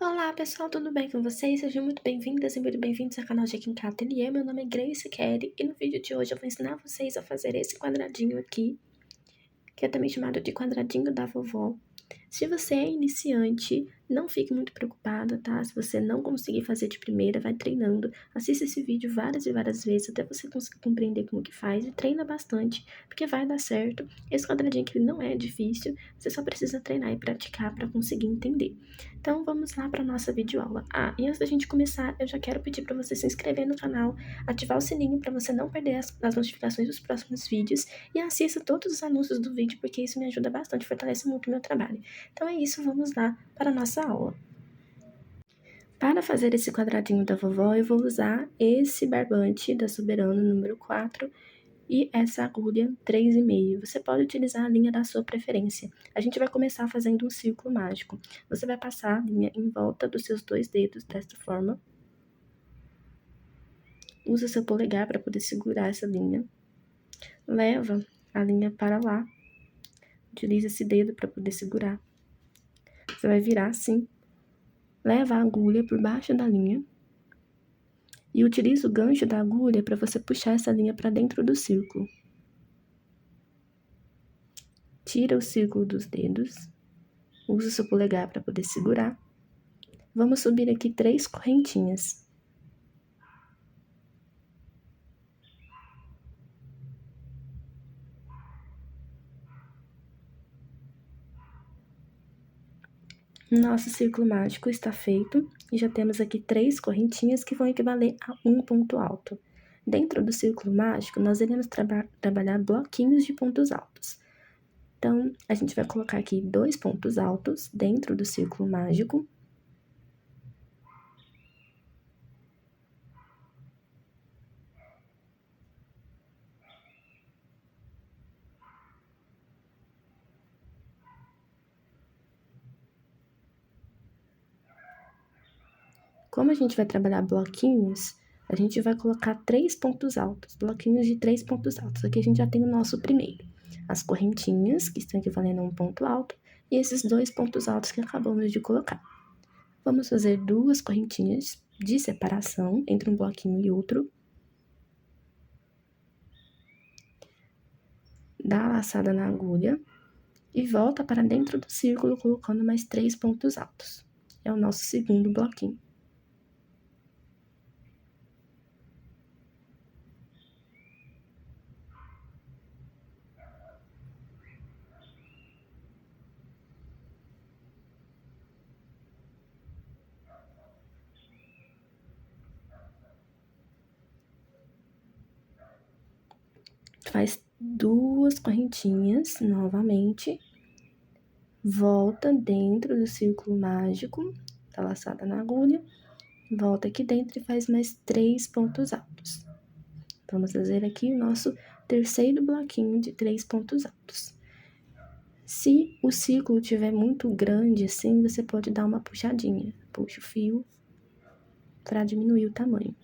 Olá pessoal, tudo bem com vocês? Sejam muito bem-vindas e muito bem-vindos ao canal Jequim Ateliê. Meu nome é Grace Kelly e no vídeo de hoje eu vou ensinar vocês a fazer esse quadradinho aqui, que é também chamado de quadradinho da vovó. Se você é iniciante, não fique muito preocupada, tá? Se você não conseguir fazer de primeira, vai treinando. Assista esse vídeo várias e várias vezes até você conseguir compreender como que faz e treina bastante, porque vai dar certo. Esse quadradinho aqui não é difícil, você só precisa treinar e praticar para conseguir entender. Então vamos lá para nossa videoaula. E antes da gente começar, eu já quero pedir para você se inscrever no canal, ativar o sininho para você não perder as notificações dos próximos vídeos e assista todos os anúncios do vídeo, porque isso me ajuda bastante, fortalece muito o meu trabalho. Então é isso, vamos lá para a nossa aula. Para fazer esse quadradinho da vovó, eu vou usar esse barbante da Soberano número 4 e essa agulha 3,5. Você pode utilizar a linha da sua preferência. A gente vai começar fazendo um círculo mágico. Você vai passar a linha em volta dos seus dois dedos desta forma. Usa seu polegar para poder segurar essa linha. Leva a linha para lá. Utiliza esse dedo para poder segurar. Você vai virar assim. Leva a agulha por baixo da linha. E utiliza o gancho da agulha para você puxar essa linha para dentro do círculo. Tira o círculo dos dedos. Usa o seu polegar para poder segurar. Vamos subir aqui 3 correntinhas. Nosso círculo mágico está feito e já temos aqui 3 correntinhas que vão equivaler a um ponto alto. Dentro do círculo mágico, nós iremos trabalhar bloquinhos de pontos altos. Então, a gente vai colocar aqui 2 pontos altos dentro do círculo mágico. Como a gente vai trabalhar bloquinhos, a gente vai colocar 3 pontos altos, bloquinhos de 3 pontos altos. Aqui a gente já tem o nosso primeiro. As correntinhas, que estão equivalendo a um ponto alto, e esses 2 pontos altos que acabamos de colocar. Vamos fazer 2 correntinhas de separação entre um bloquinho e outro. Dá a laçada na agulha e volta para dentro do círculo colocando mais 3 pontos altos. É o nosso segundo bloquinho. Faz 2 correntinhas novamente, volta dentro do círculo mágico, tá laçada na agulha, volta aqui dentro e faz mais 3 pontos altos. Vamos fazer aqui o nosso terceiro bloquinho de 3 pontos altos. Se o círculo estiver muito grande assim, você pode dar uma puxadinha, puxa o fio para diminuir o tamanho.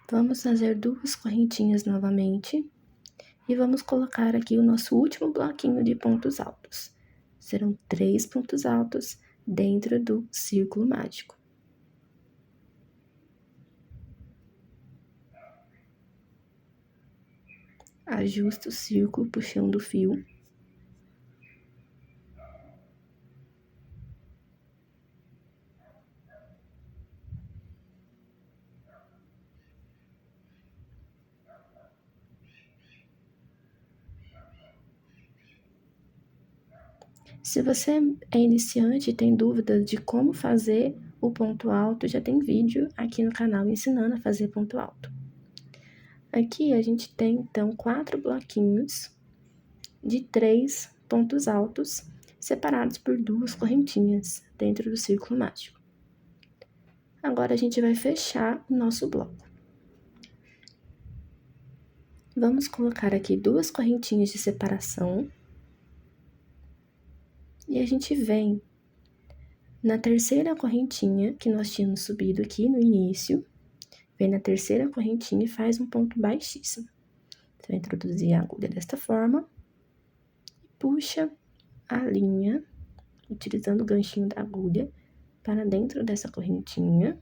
Vamos fazer 2 correntinhas novamente e vamos colocar aqui o nosso último bloquinho de pontos altos. Serão 3 pontos altos dentro do círculo mágico. Ajusta o círculo puxando o fio. Se você é iniciante e tem dúvidas de como fazer o ponto alto, já tem vídeo aqui no canal ensinando a fazer ponto alto. Aqui a gente tem, então, 4 bloquinhos de 3 pontos altos, separados por 2 correntinhas dentro do círculo mágico. Agora, a gente vai fechar o nosso bloco. Vamos colocar aqui 2 correntinhas de separação. E a gente vem na terceira correntinha que nós tínhamos subido aqui no início, vem na terceira correntinha e faz um ponto baixíssimo. Você vai introduzir a agulha desta forma, puxa a linha, utilizando o ganchinho da agulha, para dentro dessa correntinha.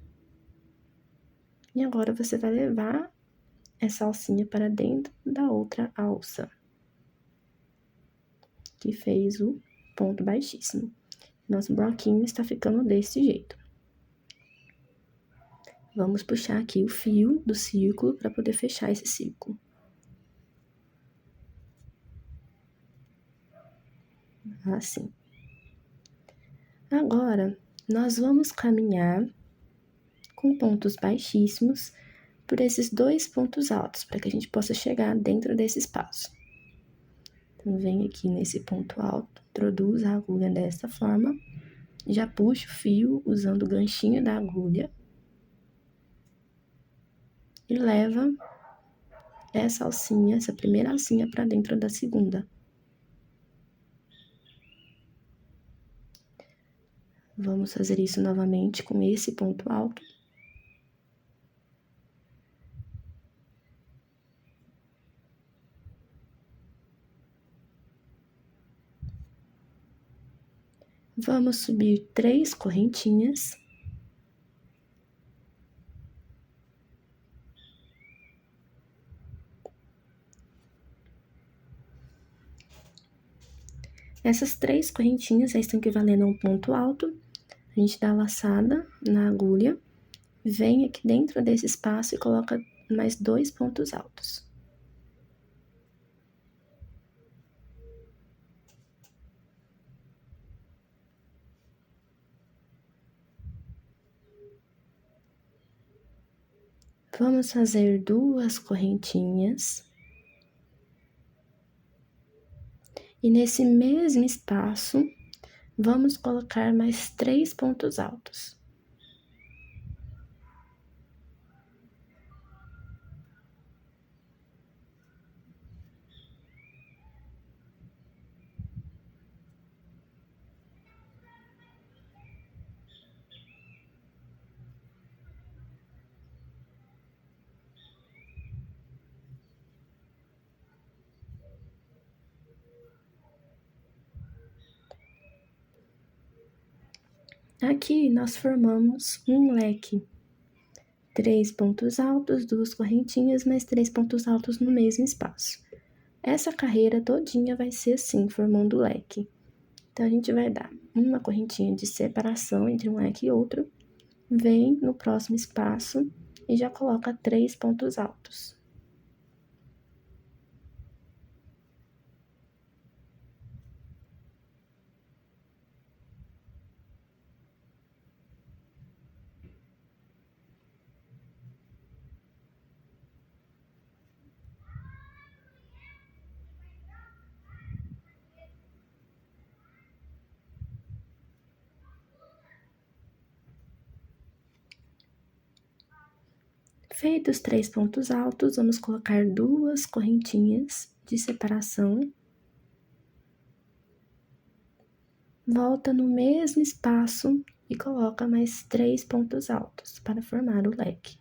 E agora você vai levar essa alcinha para dentro da outra alça, que fez o ponto baixíssimo. Nosso bloquinho está ficando desse jeito. Vamos puxar aqui o fio do círculo para poder fechar esse círculo. Assim. Agora, nós vamos caminhar com pontos baixíssimos por esses dois pontos altos, para que a gente possa chegar dentro desse espaço. Então, vem aqui nesse ponto alto, introduz a agulha dessa forma, já puxa o fio usando o ganchinho da agulha e leva essa alcinha, essa primeira alcinha para dentro da segunda. Vamos fazer isso novamente com esse ponto alto. Vamos subir 3 correntinhas. Essas 3 correntinhas já estão equivalendo a um ponto alto. A gente dá a laçada na agulha, vem aqui dentro desse espaço e coloca mais 2 pontos altos. Vamos fazer 2 correntinhas. E nesse mesmo espaço, vamos colocar mais 3 pontos altos. Aqui, nós formamos um leque. 3 pontos altos, 2 correntinhas, mais 3 pontos altos no mesmo espaço. Essa carreira todinha vai ser assim, formando o leque. Então, a gente vai dar uma correntinha de separação entre um leque e outro, vem no próximo espaço e já coloca 3 pontos altos. Feitos 3 pontos altos, vamos colocar 2 correntinhas de separação. Volta no mesmo espaço e coloca mais 3 pontos altos para formar o leque.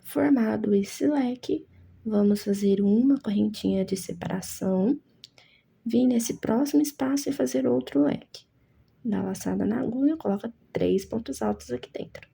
Formado esse leque, vamos fazer uma correntinha de separação, vir nesse próximo espaço e fazer outro leque. Dá laçada na agulha, coloca 3 pontos altos aqui dentro.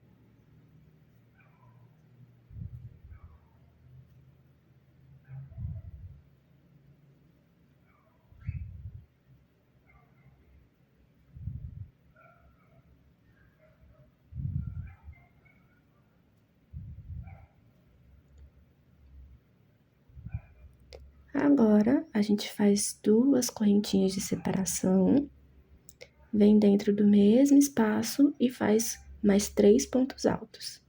Agora, a gente faz 2 correntinhas de separação, vem dentro do mesmo espaço e faz mais 3 pontos altos.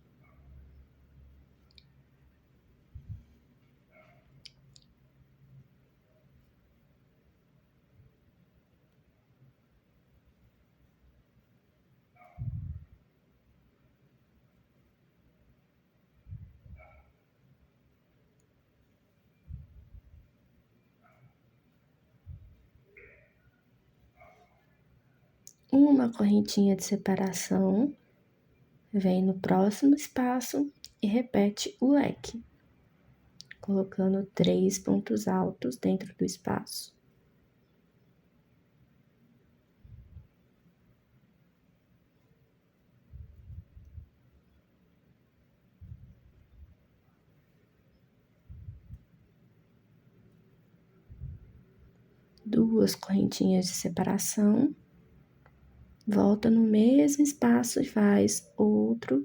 uma correntinha de separação, vem no próximo espaço e repete o leque, colocando 3 pontos altos dentro do espaço. Duas correntinhas de separação, volta no mesmo espaço e faz outro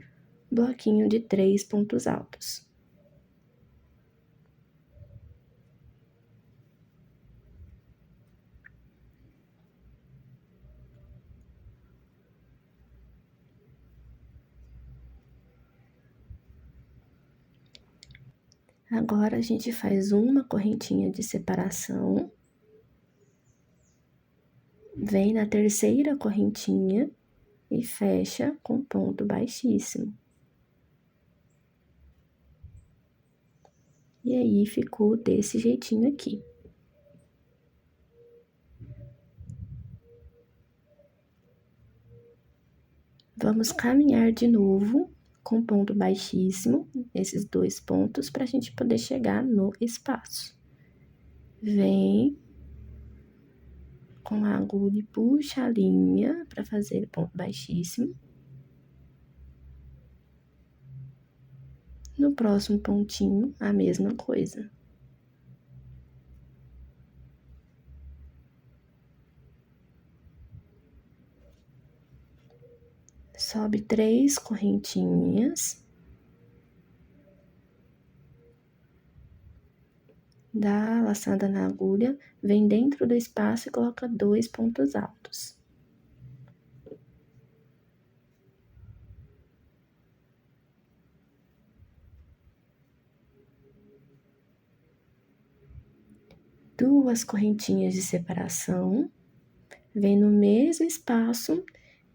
bloquinho de 3 pontos altos. Agora, a gente faz uma correntinha de separação, vem na terceira correntinha e fecha com ponto baixíssimo. E aí, ficou desse jeitinho aqui. Vamos caminhar de novo com ponto baixíssimo, esses 2 pontos, para a gente poder chegar no espaço. Vem com a agulha e puxa a linha para fazer ponto baixíssimo. No próximo pontinho, a mesma coisa. Sobe 3 correntinhas. Dá a laçada na agulha, vem dentro do espaço e coloca 2 pontos altos. Duas correntinhas de separação, vem no mesmo espaço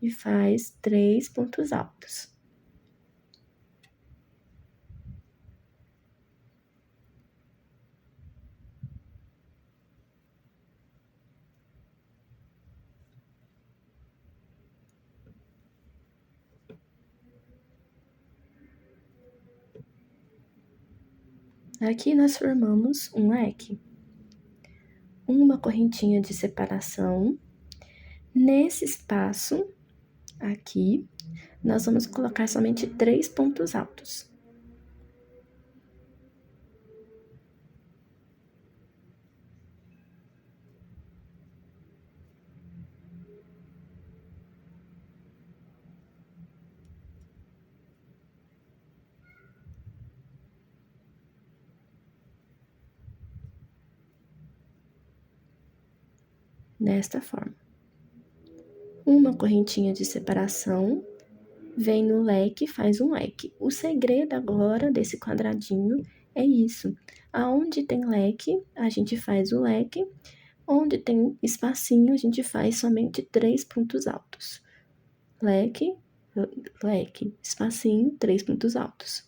e faz 3 pontos altos. Aqui nós formamos um leque. Uma correntinha de separação. Nesse espaço aqui, nós vamos colocar somente 3 pontos altos. Desta forma. Uma correntinha de separação, vem no leque, faz um leque. O segredo agora desse quadradinho é isso. Aonde tem leque, a gente faz o leque. Onde tem espacinho, a gente faz somente 3 pontos altos. Leque, leque, espacinho, 3 pontos altos.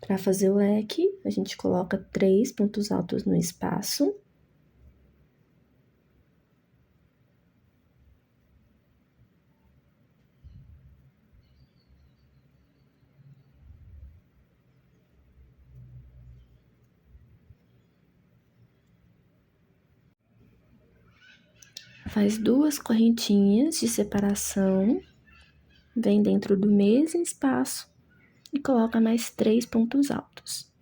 Para fazer o leque, a gente coloca 3 pontos altos no espaço. Faz 2 correntinhas de separação, vem dentro do mesmo espaço e coloca mais 3 pontos altos.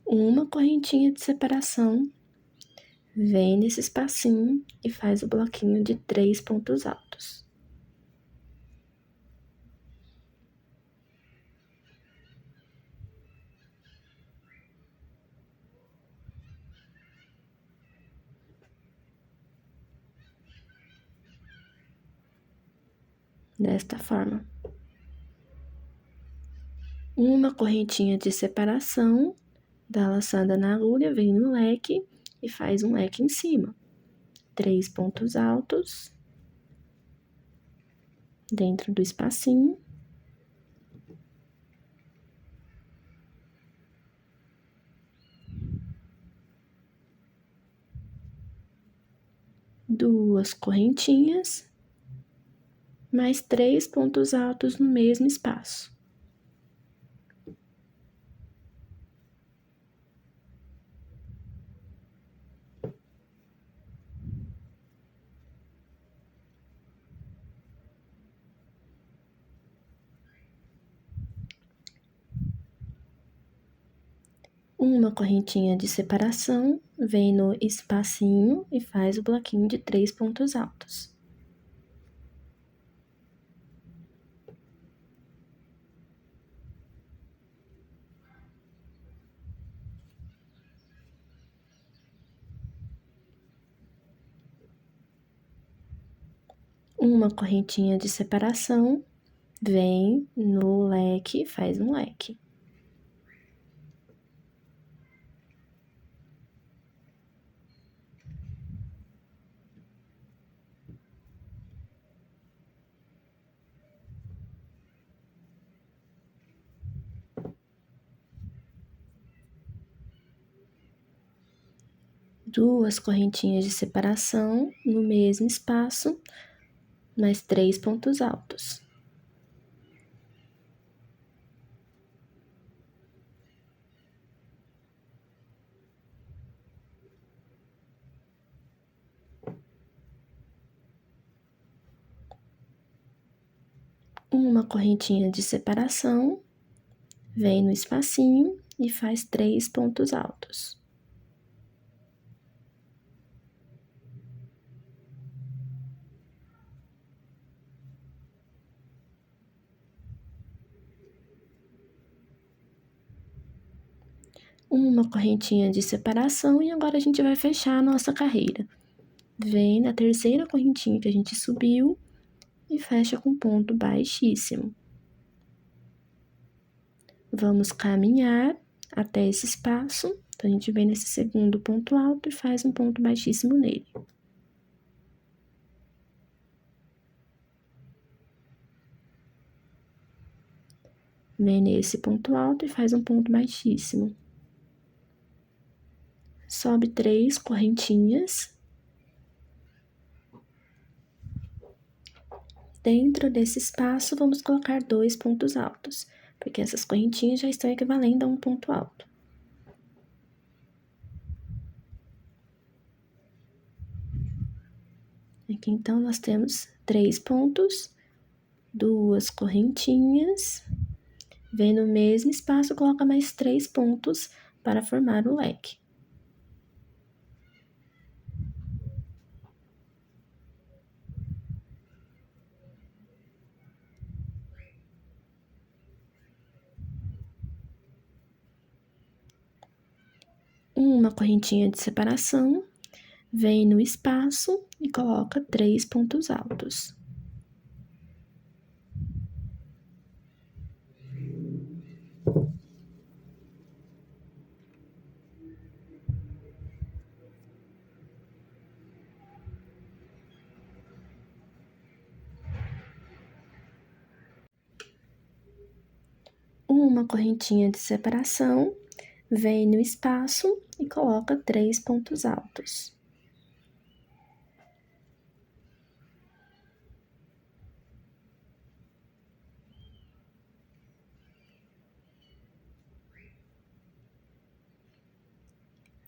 Uma correntinha de separação, vem nesse espacinho e faz o bloquinho de 3 pontos altos. Desta forma. Uma correntinha de separação, Dá a laçada na agulha, vem no leque e faz um leque em cima. 3 pontos altos dentro do espacinho. Duas correntinhas, mais 3 pontos altos no mesmo espaço. Uma correntinha de separação, vem no espacinho e faz o bloquinho de 3 pontos altos. Uma correntinha de separação, vem no leque, faz um leque. Duas correntinhas de separação no mesmo espaço, mais 3 pontos altos. Uma correntinha de separação, vem no espacinho e faz 3 pontos altos. Uma correntinha de separação e agora a gente vai fechar a nossa carreira. Vem na terceira correntinha que a gente subiu e fecha com ponto baixíssimo. Vamos caminhar até esse espaço, então a gente vem nesse segundo ponto alto e faz um ponto baixíssimo nele. Vem nesse ponto alto e faz um ponto baixíssimo. Sobe 3 correntinhas. Dentro desse espaço, vamos colocar 2 pontos altos, porque essas correntinhas já estão equivalendo a um ponto alto. Aqui, então, nós temos 3 pontos, 2 correntinhas, vem no mesmo espaço, coloca mais 3 pontos para formar o leque. Uma correntinha de separação, vem no espaço e coloca 3 pontos altos. Uma correntinha de separação, vem no espaço e coloca 3 pontos altos.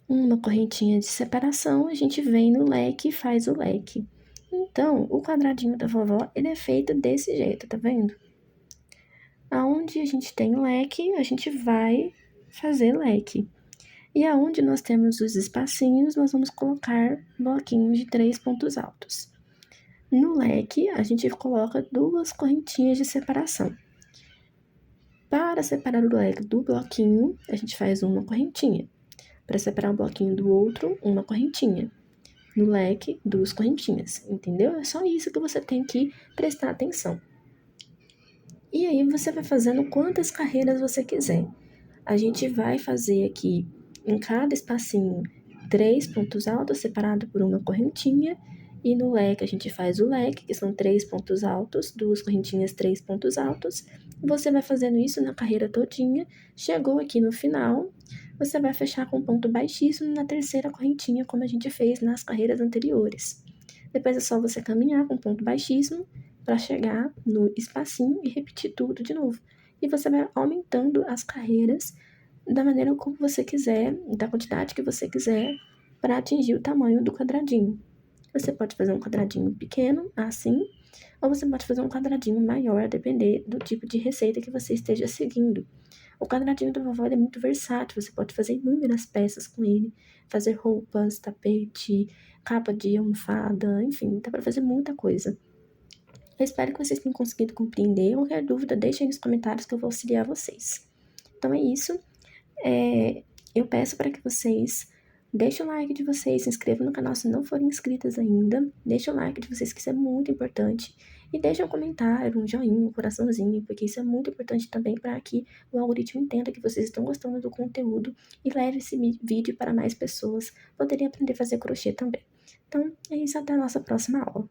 Uma correntinha de separação, a gente vem no leque e faz o leque. Então, o quadradinho da vovó, ele é feito desse jeito, tá vendo? Aonde a gente tem leque, a gente vai fazer leque. E aonde nós temos os espacinhos, nós vamos colocar bloquinhos de 3 pontos altos. No leque, a gente coloca 2 correntinhas de separação. Para separar o leque do bloquinho, a gente faz uma correntinha. Para separar um bloquinho do outro, uma correntinha. No leque, 2 correntinhas, entendeu? É só isso que você tem que prestar atenção. E aí, você vai fazendo quantas carreiras você quiser. A gente vai fazer aqui em cada espacinho 3 pontos altos separado por uma correntinha, e no leque a gente faz o leque, que são 3 pontos altos, 2 correntinhas, 3 pontos altos. Você vai fazendo isso na carreira todinha. Chegou aqui no final, você vai fechar com ponto baixíssimo na terceira correntinha, como a gente fez nas carreiras anteriores. Depois é só você caminhar com ponto baixíssimo para chegar no espacinho e repetir tudo de novo. E você vai aumentando as carreiras da maneira como você quiser, da quantidade que você quiser, para atingir o tamanho do quadradinho. Você pode fazer um quadradinho pequeno, assim, ou você pode fazer um quadradinho maior, a depender do tipo de receita que você esteja seguindo. O quadradinho do vovó é muito versátil, você pode fazer inúmeras peças com ele, fazer roupas, tapete, capa de almofada, enfim, dá para fazer muita coisa. Eu espero que vocês tenham conseguido compreender. Qualquer dúvida, deixem aí nos comentários que eu vou auxiliar vocês. Então é isso. Eu peço para que vocês deixem o like de vocês, se inscrevam no canal se não forem inscritas ainda, deixem o like de vocês, que isso é muito importante, e deixem um comentário, um joinha, um coraçãozinho, porque isso é muito importante também para que o algoritmo entenda que vocês estão gostando do conteúdo e leve esse vídeo para mais pessoas poderem aprender a fazer crochê também. Então, é isso, até a nossa próxima aula.